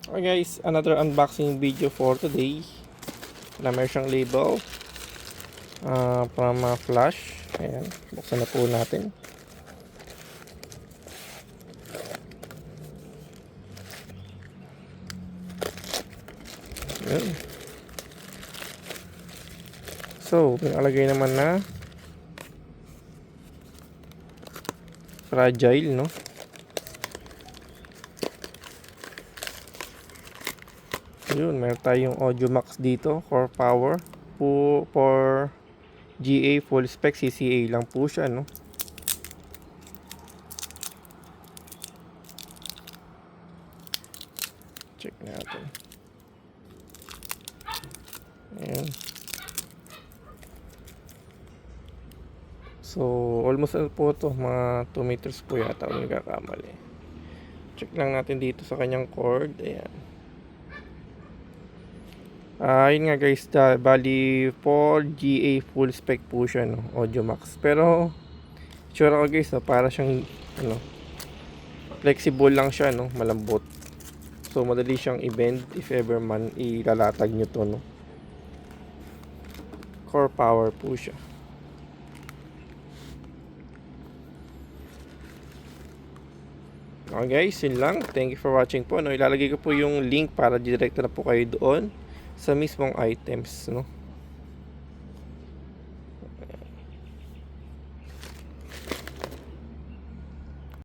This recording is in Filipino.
Okay guys, another unboxing video for today. Na meron siyang label from Flash. Ayan, buksan na po natin. Ayan. So, pinalagay naman na fragile, no? Yun, meron tayong Audiomax dito, core power for GA full spec, CCA lang po siya, no? Check natin. Ayan. So, almost ano po to, mga 2 meters po yata kung nagkakamali. Check lang natin dito sa kanyang cord. Ayan. Yun nga guys, bali 4GA full spec po siya, no? Audiomax. Pero sure ako guys, no? Para siyang ano, flexible lang siya, no? Malambot. So madali siyang i-bend if ever man ilalatag nyo to, no? Core power po siya. Okay guys, yun lang. Thank you for watching po, no? Ilalagay ko po yung link para direkta na po kayo doon sa mismong items, no?